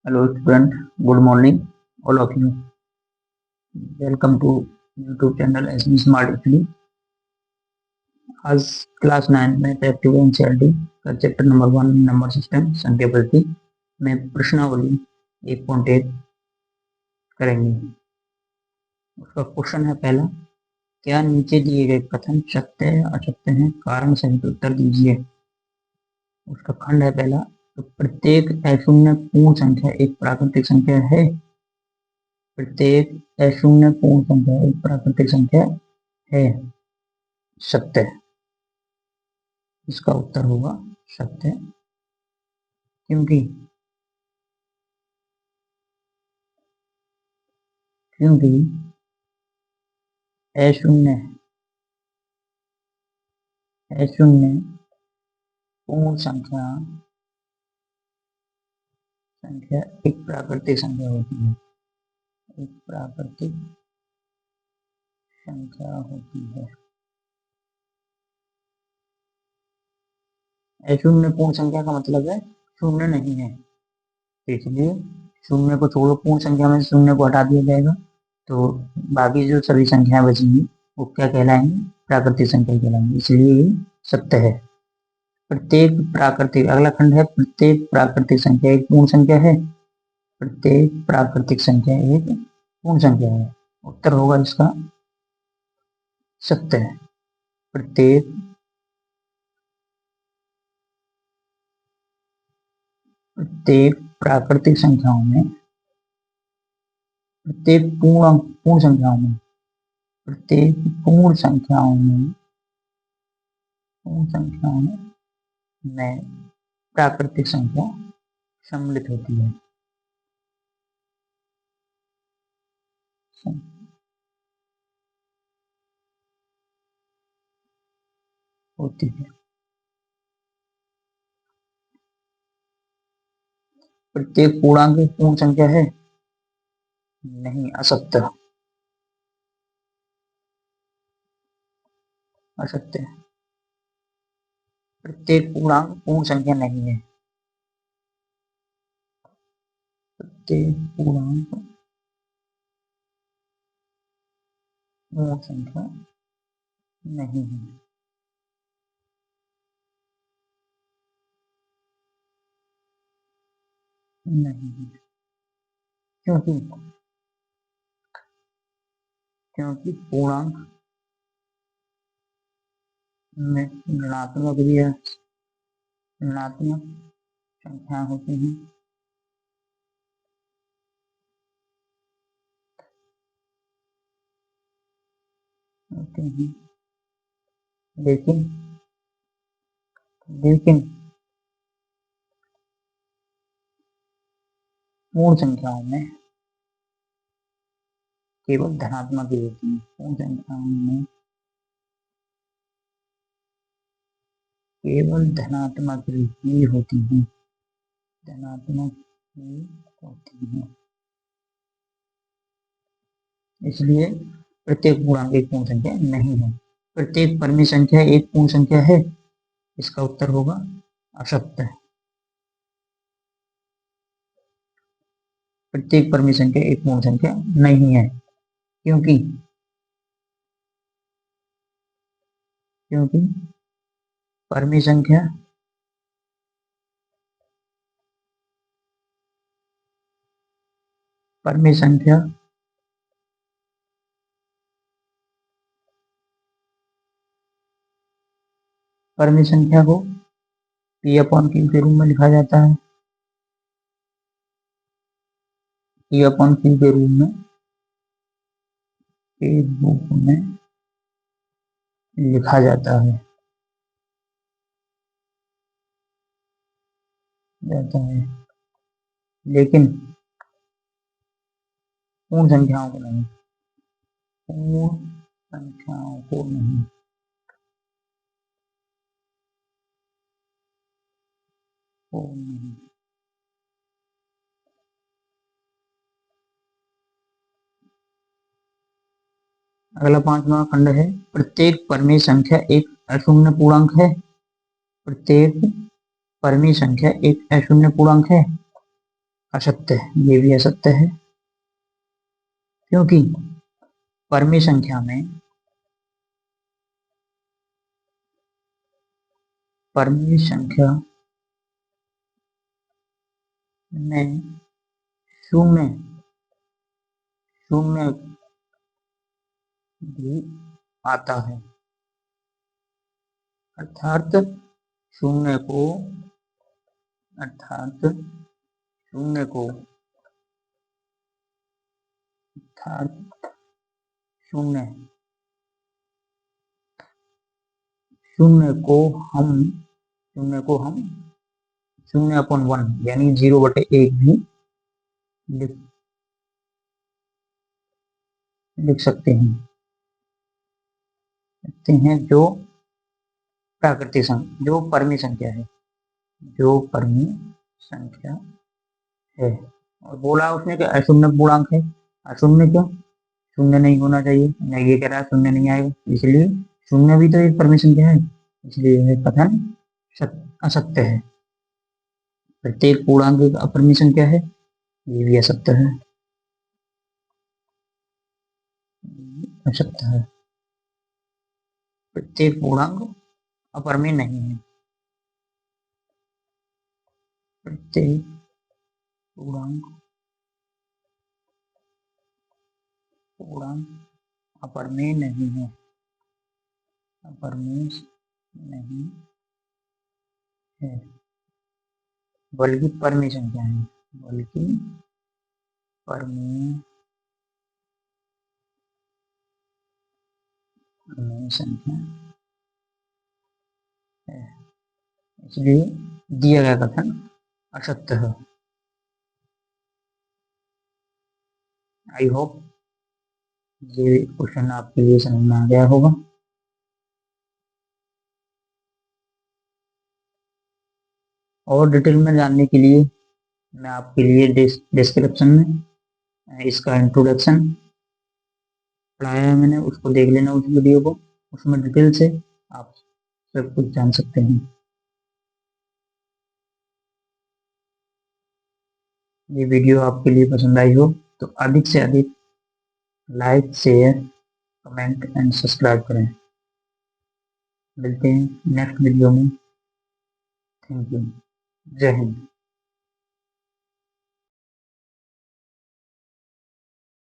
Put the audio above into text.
Hello student, good morning all of you. Welcome to YouTube channel SB Smart Italy. आज class 9 में active NCERT का chapter number 1 number system संख्या पद्धति में प्रश्नावली 1.1 करेंगे। उसका क्वेश्चन है पहला, क्या नीचे दिए गए कथन सत्य या असत्य हैं? कारण सहित उत्तर दीजिए। उसका खंड है पहला, तो प्रत्येक अशून्य पूर्ण संख्या एक प्राकृतिक संख्या है। प्रत्येक अशून्य पूर्ण संख्या एक प्राकृतिक संख्या है। सत्य। इसका उत्तर होगा सत्य, क्योंकि अशून्य पूर्ण संख्या एक प्राकृतिक संख्या होती है। एक प्राकृतिक संख्या होती है। अशून्य पूर्ण संख्या का मतलब है शून्य नहीं है, इसलिए शून्य को छोड़ो, पूर्ण संख्या में शून्य को हटा दिया जाएगा तो बाकी जो सभी संख्याएं बचेंगी वो क्या कहलाएंगी? प्राकृतिक संख्या कहलाएंगी। इसलिए ये सत्य है। प्रत्येक प्राकृतिक, अगला खंड है, प्रत्येक प्राकृतिक संख्या एक पूर्ण संख्या है। प्रत्येक प्राकृतिक संख्या एक पूर्ण संख्या है। उत्तर होगा इसका सत्य है। प्रत्येक प्राकृतिक संख्याओं में, प्रत्येक पूर्ण संख्याओं में, प्रत्येक पूर्ण संख्याओं में प्राकृतिक संख्या सम्मिलित होती है। प्रत्येक पूर्णांक एक पूर्ण संख्या है? नहीं, असत्य। असत्य। प्रत्येक पूर्णांक पूर्ण संख्या नहीं है। प्रत्येक पूर्णांक पूर्ण संख्या नहीं है। नहीं है। क्योंकि पूर्णांक में ऋणात्मक भी है, ऋणात्मक संख्या होती है। लेकिन पूर्ण संख्याओं में केवल धनात्मक ही होती है। पूर्ण संख्याओं में केवल धनात्मक ही होती है। धनात्मक ही होती है। इसलिए प्रत्येक पूर्णांक एक पूर्ण संख्या नहीं है। प्रत्येक परिमेय संख्या एक पूर्ण संख्या है। इसका उत्तर होगा असत्य। प्रत्येक परिमेय संख्या एक पूर्ण संख्या नहीं है, क्योंकि परिमेय संख्या को P/Q के रूप में लिखा जाता है। P/Q के रूप में लिखा जाता है। लेकिन पूर्ण संख्याओं को नहीं। अगला 5वां खंड है, प्रत्येक परिमेय संख्या एक अशून्य पूर्णांक है। प्रत्येक परिमेय संख्या एक अशून्य पूर्णांक है। असत्य है, ये भी असत्य है, क्योंकि परमी संख्या में में शून्य शून्य भी आता है, अर्थात शून्य को अर्थात शून्य को अर्थात शून्य शून्य को हम शून्य को हम 0/1 यानी 0/1 भी लिख लिख सकते हैं जो प्राकृतिक संख्या, जो परमी संख्या है, जो परमी संख्या है। और बोला उसने कि अशून्य पूर्णांक है। अशून्य क्यों? शून्य नहीं होना चाहिए, मैं ये कह रहा शून्य नहीं आएगा, इसलिए शून्य भी तो एक परमी संख्या है, इसलिए यह कथन असत्य है। प्रत्येक पूर्णांक एक अपरमी संख्या है, ये भी असत्य है, असत्य है। प्रत्येक पूर्णांक अपरमी नहीं है, प्रत्येक पूर्णांक अपरमेय नहीं है, अपरमेय नहीं है, बल्कि परमेय संख्या है, बल्कि परमेय संख्या है, इसलिए दिया गया कथन असत्य है। आई होप ये क्वेश्चन आपके लिए समझ में आ गया होगा। और डिटेल में जानने के लिए मैं आपके लिए डिस्क्रिप्शन में इसका इंट्रोडक्शन पढ़ाया है मैंने, उसको देख लेना उस वीडियो को, उसमें डिटेल से आप सब कुछ जान सकते हैं। ये वीडियो आपके लिए पसंद आई हो तो अधिक से अधिक like, share, comment and subscribe करें। मिलते हैं नेक्स्ट वीडियो में। Thank you. जय हिंद।